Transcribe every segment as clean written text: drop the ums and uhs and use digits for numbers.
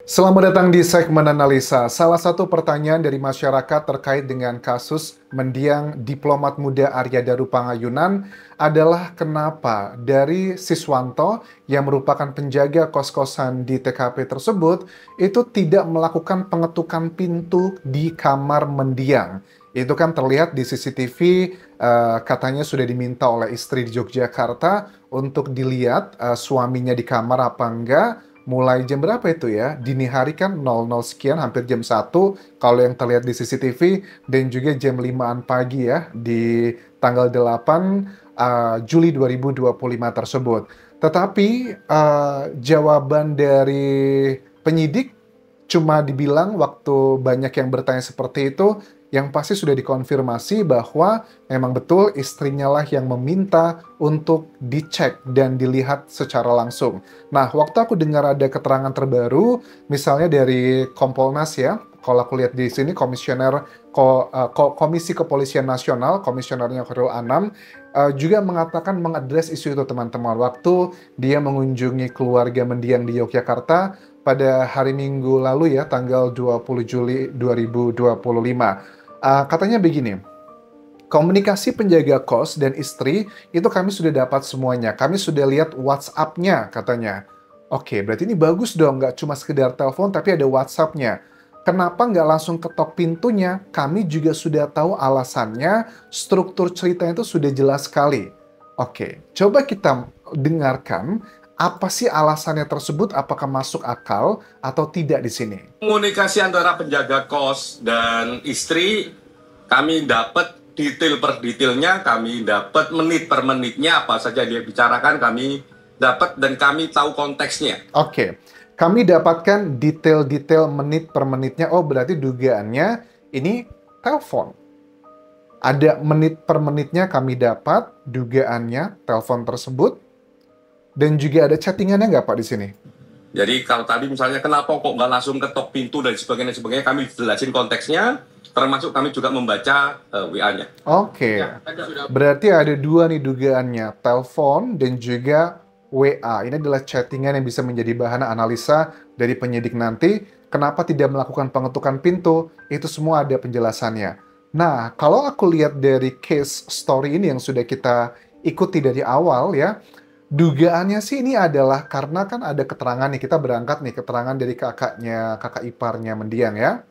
Selamat datang di segmen analisa. Salah satu pertanyaan dari masyarakat terkait dengan kasus mendiang diplomat muda Arya Daru Pangayunan adalah kenapa dari Siswanto yang merupakan penjaga kos-kosan di TKP tersebut itu tidak melakukan pengetukan pintu di kamar mendiang. Itu kan terlihat di CCTV, katanya sudah diminta oleh istri di Yogyakarta untuk dilihat suaminya di kamar apa enggak. Mulai jam berapa itu ya? Dini hari kan 00 sekian, hampir jam 1 kalau yang terlihat di CCTV, dan juga jam 5-an pagi ya di tanggal 8 Juli 2025 tersebut. Tetapi jawaban dari penyidik cuma dibilang waktu banyak yang bertanya seperti itu, yang pasti sudah dikonfirmasi bahwa memang betul istrinya lah yang meminta untuk dicek dan dilihat secara langsung. Nah, waktu aku dengar ada keterangan terbaru, misalnya dari Kompolnas ya, kalau aku lihat di sini Komisi Kepolisian Nasional, komisionernya Khairul Anam, juga mengatakan mengadres isu itu teman-teman. Waktu dia mengunjungi keluarga mendiang di Yogyakarta pada hari Minggu lalu ya, tanggal 20 Juli 2025. Katanya begini, komunikasi penjaga kos dan istri itu kami sudah dapat semuanya. Kami sudah lihat WhatsApp-nya katanya. Oke, berarti ini bagus dong, nggak cuma sekedar telepon tapi ada WhatsApp-nya. Kenapa nggak langsung ketok pintunya? Kami juga sudah tahu alasannya, struktur ceritanya itu sudah jelas sekali. Oke, coba kita dengarkan apa sih alasannya tersebut, apakah masuk akal atau tidak di sini. Komunikasi antara penjaga kos dan istri, kami dapat detail per detailnya, kami dapat menit per menitnya, apa saja dia bicarakan kami dapat dan kami tahu konteksnya. Oke, kami dapatkan detail-detail menit per menitnya. Oh, berarti dugaannya ini telepon. Ada menit per menitnya kami dapat dugaannya telepon tersebut. Dan juga ada chattingannya nggak Pak di sini? Jadi kalau tadi misalnya kenapa kok nggak langsung ketok pintu dan sebagainya, kami jelasin konteksnya, termasuk kami juga membaca WA-nya. Oke, berarti ada dua nih dugaannya, telepon dan juga WA. Ini adalah chattingan yang bisa menjadi bahan analisa dari penyidik nanti. Kenapa tidak melakukan pengetukan pintu? Itu semua ada penjelasannya. Nah, kalau aku lihat dari case story ini yang sudah kita ikuti dari awal ya, dugaannya sih ini adalah karena kan ada keterangan nih, kita berangkat nih, keterangan dari kakak iparnya mendiang ya,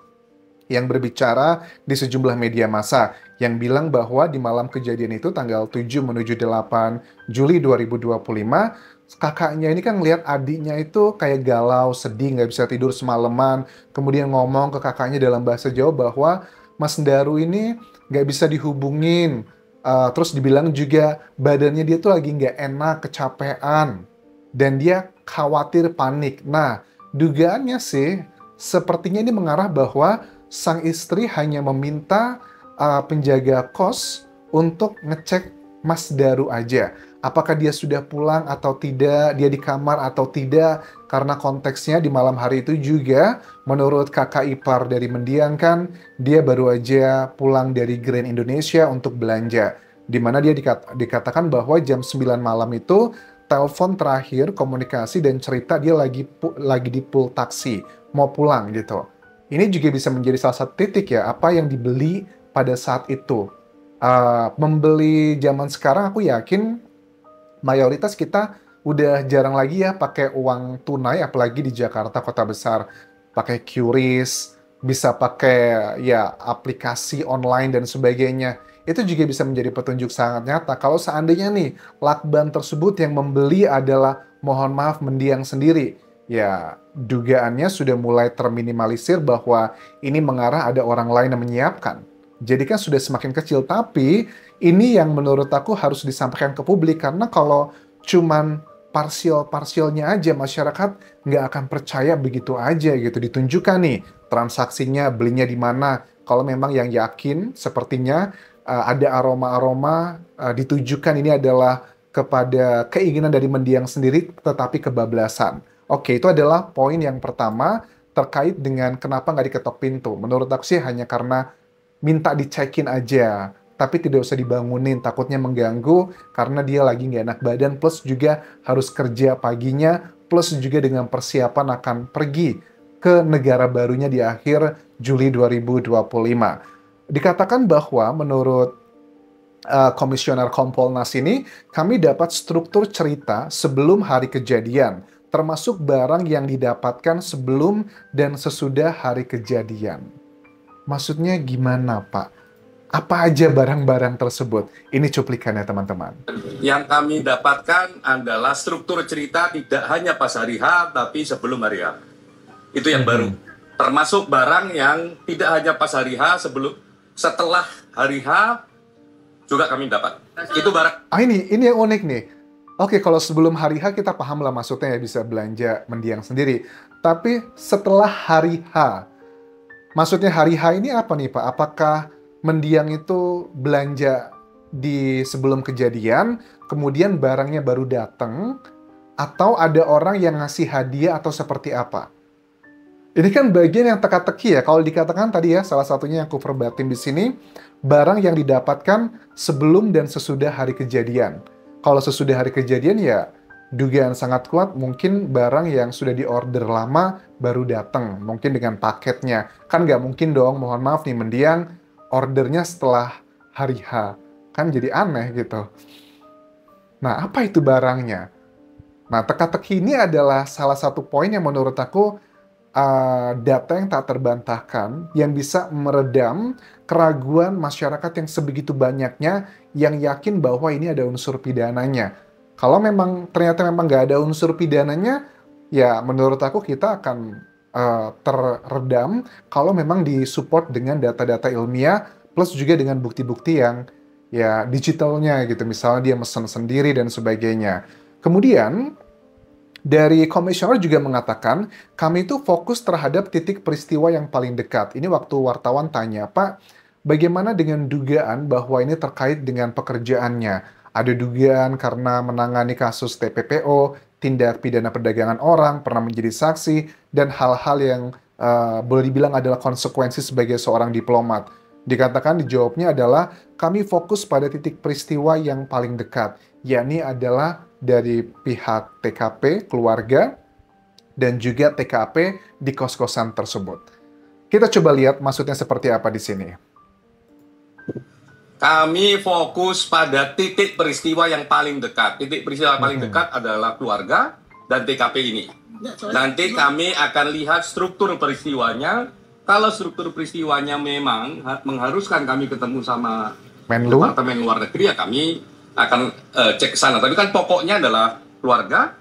yang berbicara di sejumlah media massa, yang bilang bahwa di malam kejadian itu tanggal 7 menuju 8 Juli 2025, kakaknya ini kan ngelihat adiknya itu kayak galau, sedih, nggak bisa tidur semalaman, kemudian ngomong ke kakaknya dalam bahasa Jawa bahwa Mas Daru ini nggak bisa dihubungin. Terus dibilang juga badannya dia tuh lagi nggak enak, kecapean, dan dia khawatir panik. Nah, dugaannya sih sepertinya ini mengarah bahwa sang istri hanya meminta penjaga kos untuk ngecek Mas Daru aja. Apakah dia sudah pulang atau tidak, dia di kamar atau tidak, karena konteksnya di malam hari itu juga, menurut kakak ipar dari mendiang kan, dia baru aja pulang dari Grand Indonesia untuk belanja. Di mana dia dikatakan bahwa jam 9 malam itu, telepon terakhir, komunikasi dan cerita dia lagi di pool taksi, mau pulang gitu. Ini juga bisa menjadi salah satu titik ya, apa yang dibeli pada saat itu. Membeli zaman sekarang aku yakin mayoritas kita udah jarang lagi ya pakai uang tunai, apalagi di Jakarta kota besar. Pakai QRIS, bisa pakai ya aplikasi online dan sebagainya. Itu juga bisa menjadi petunjuk sangat nyata. Kalau seandainya nih lakban tersebut yang membeli adalah, mohon maaf, mendiang sendiri, ya dugaannya sudah mulai terminimalisir bahwa ini mengarah ada orang lain yang menyiapkan. Jadi kan sudah semakin kecil, tapi ini yang menurut aku harus disampaikan ke publik, karena kalau cuman parsial-parsialnya aja, masyarakat nggak akan percaya begitu aja gitu. Ditunjukkan nih transaksinya, belinya di mana. Kalau memang yang yakin, sepertinya ada aroma-aroma ditujukan ini adalah kepada keinginan dari mendiang sendiri, tetapi kebablasan. Oke, itu adalah poin yang pertama terkait dengan kenapa nggak diketok pintu. Menurut aku sih hanya karena minta dicekin aja, tapi tidak usah dibangunin, takutnya mengganggu karena dia lagi nggak enak badan, plus juga harus kerja paginya, plus juga dengan persiapan akan pergi ke negara barunya di akhir Juli 2025. Dikatakan bahwa menurut Komisioner Kompolnas ini, kami dapat struktur cerita sebelum hari kejadian, termasuk barang yang didapatkan sebelum dan sesudah hari kejadian. Maksudnya gimana, Pak? Apa aja barang-barang tersebut? Ini cuplikannya, teman-teman. Yang kami dapatkan adalah struktur cerita tidak hanya pas hari H, tapi sebelum hari H. Itu yang baru. Termasuk barang yang tidak hanya pas hari H, setelah hari H, juga kami dapat. Itu barang. Ini yang unik nih. Oke, kalau sebelum hari H kita paham lah maksudnya ya, bisa belanja mendiang sendiri. Tapi setelah hari H, maksudnya hari H ini apa nih, Pak? Apakah mendiang itu belanja di sebelum kejadian, kemudian barangnya baru datang, atau ada orang yang ngasih hadiah atau seperti apa? Ini kan bagian yang teka-teki ya. Kalau dikatakan tadi ya, salah satunya yang aku verbatim di sini, barang yang didapatkan sebelum dan sesudah hari kejadian. Kalau sesudah hari kejadian ya, dugaan sangat kuat mungkin barang yang sudah diorder lama baru datang, mungkin dengan paketnya. Kan nggak mungkin dong, mohon maaf nih, mendiang ordernya setelah hari H. Kan jadi aneh gitu. Nah, apa itu barangnya? Nah, teka-teki ini adalah salah satu poin yang menurut aku data yang tak terbantahkan, yang bisa meredam keraguan masyarakat yang sebegitu banyaknya yang yakin bahwa ini ada unsur pidananya. Kalau memang ternyata memang nggak ada unsur pidananya, ya menurut aku kita akan terredam kalau memang disupport dengan data-data ilmiah plus juga dengan bukti-bukti yang ya digitalnya gitu, misalnya dia mesen sendiri dan sebagainya. Kemudian dari komisioner juga mengatakan, kami itu fokus terhadap titik peristiwa yang paling dekat. Ini waktu wartawan tanya, Pak, bagaimana dengan dugaan bahwa ini terkait dengan pekerjaannya? Ada dugaan karena menangani kasus TPPO, tindak pidana perdagangan orang, pernah menjadi saksi, dan hal-hal yang boleh dibilang adalah konsekuensi sebagai seorang diplomat. Dikatakan dijawabnya adalah, kami fokus pada titik peristiwa yang paling dekat, yakni adalah dari pihak TKP, keluarga, dan juga TKP di kos-kosan tersebut. Kita coba lihat maksudnya seperti apa di sini. Kami fokus pada titik peristiwa yang paling dekat. Titik peristiwa paling dekat adalah keluarga dan TKP ini. Nanti kami akan lihat struktur peristiwanya. Kalau struktur peristiwanya memang mengharuskan kami ketemu sama Departemen Luar Negeri, ya kami akan cek ke sana. Tapi kan pokoknya adalah keluarga,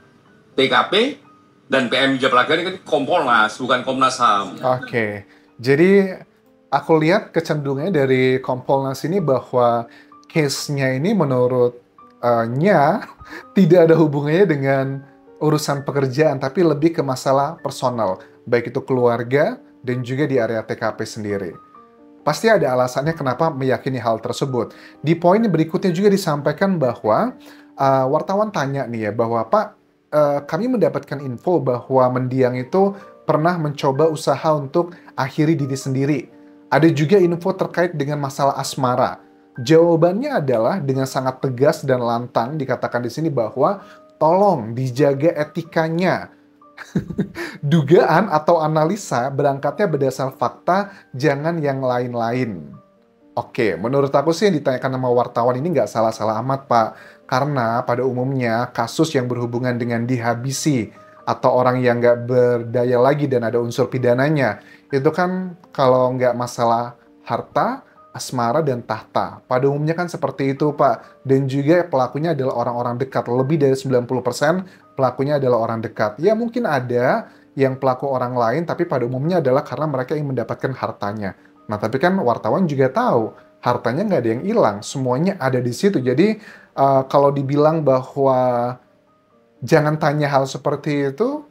TKP, dan PM Jablaga ini kan Kompolnas, bukan Komnas HAM. Oke, jadi aku lihat kecenderungannya dari Kompolnas ini bahwa case-nya ini menurutnya tidak ada hubungannya dengan urusan pekerjaan, tapi lebih ke masalah personal, baik itu keluarga dan juga di area TKP sendiri. Pasti ada alasannya kenapa meyakini hal tersebut. Di poin berikutnya juga disampaikan bahwa wartawan tanya nih ya, bahwa Pak, kami mendapatkan info bahwa mendiang itu pernah mencoba usaha untuk akhiri diri sendiri. Ada juga info terkait dengan masalah asmara. Jawabannya adalah dengan sangat tegas dan lantang dikatakan di sini bahwa tolong dijaga etikanya. Dugaan atau analisa berangkatnya berdasar fakta, jangan yang lain-lain. Oke, menurut aku sih yang ditanyakan sama wartawan ini nggak salah-salah amat, Pak. Karena pada umumnya kasus yang berhubungan dengan dihabisi atau orang yang nggak berdaya lagi dan ada unsur pidananya, itu kan kalau nggak masalah harta, asmara, dan tahta. Pada umumnya kan seperti itu, Pak. Dan juga pelakunya adalah orang-orang dekat. Lebih dari 90% pelakunya adalah orang dekat. Ya mungkin ada yang pelaku orang lain, tapi pada umumnya adalah karena mereka ingin mendapatkan hartanya. Nah, tapi kan wartawan juga tahu, hartanya nggak ada yang hilang. Semuanya ada di situ. Jadi, kalau dibilang bahwa jangan tanya hal seperti itu,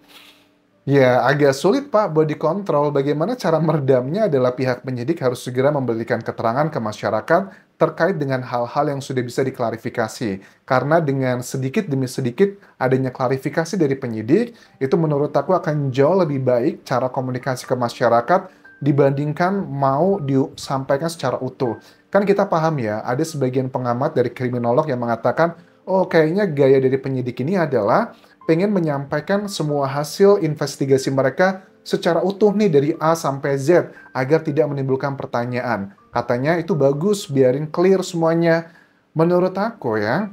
ya, agak sulit, Pak, buat dikontrol. Bagaimana cara meredamnya adalah pihak penyidik harus segera memberikan keterangan ke masyarakat terkait dengan hal-hal yang sudah bisa diklarifikasi. Karena dengan sedikit demi sedikit adanya klarifikasi dari penyidik, itu menurut aku akan jauh lebih baik cara komunikasi ke masyarakat dibandingkan mau disampaikan secara utuh. Kan kita paham ya, ada sebagian pengamat dari kriminolog yang mengatakan, oh kayaknya gaya dari penyidik ini adalah pengen menyampaikan semua hasil investigasi mereka secara utuh nih dari A sampai Z agar tidak menimbulkan pertanyaan. Katanya itu bagus, biarin clear semuanya. Menurut aku ya,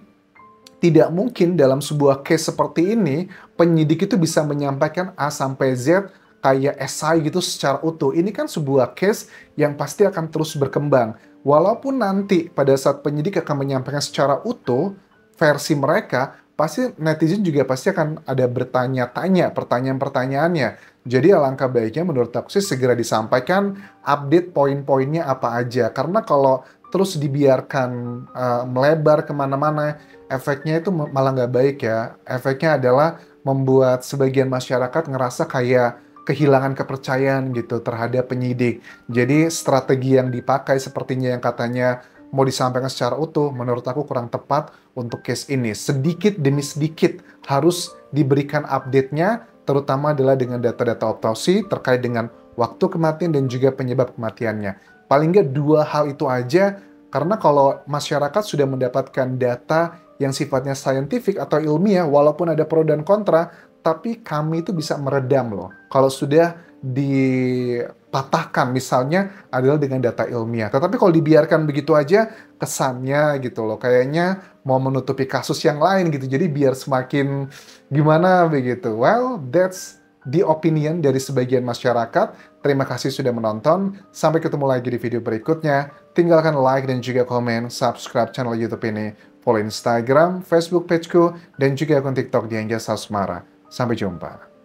tidak mungkin dalam sebuah case seperti ini, penyidik itu bisa menyampaikan A sampai Z kayak esai gitu secara utuh. Ini kan sebuah case yang pasti akan terus berkembang. Walaupun nanti pada saat penyidik akan menyampaikan secara utuh versi mereka, pasti netizen juga pasti akan ada bertanya-tanya pertanyaan-pertanyaannya. Jadi alangkah baiknya menurut aku sih segera disampaikan update poin-poinnya apa aja. Karena kalau terus dibiarkan melebar kemana-mana, efeknya itu malah nggak baik ya. Efeknya adalah membuat sebagian masyarakat ngerasa kayak kehilangan kepercayaan gitu terhadap penyidik. Jadi strategi yang dipakai sepertinya yang katanya mau disampaikan secara utuh, menurut aku kurang tepat untuk case ini. Sedikit demi sedikit harus diberikan update-nya, terutama adalah dengan data-data autopsi terkait dengan waktu kematian dan juga penyebab kematiannya. Paling nggak dua hal itu aja, karena kalau masyarakat sudah mendapatkan data yang sifatnya saintifik atau ilmiah, walaupun ada pro dan kontra, tapi kami itu bisa meredam loh. Kalau sudah dipatahkan misalnya adalah dengan data ilmiah. Tetapi kalau dibiarkan begitu aja, kesannya gitu loh. Kayaknya mau menutupi kasus yang lain gitu. Jadi biar semakin gimana begitu. Well, that's the opinion dari sebagian masyarakat. Terima kasih sudah menonton. Sampai ketemu lagi di video berikutnya. Tinggalkan like dan juga komen. Subscribe channel YouTube ini. Follow Instagram, Facebook pageku, dan juga akun TikTok di Angel Sausmara. Sampai jumpa.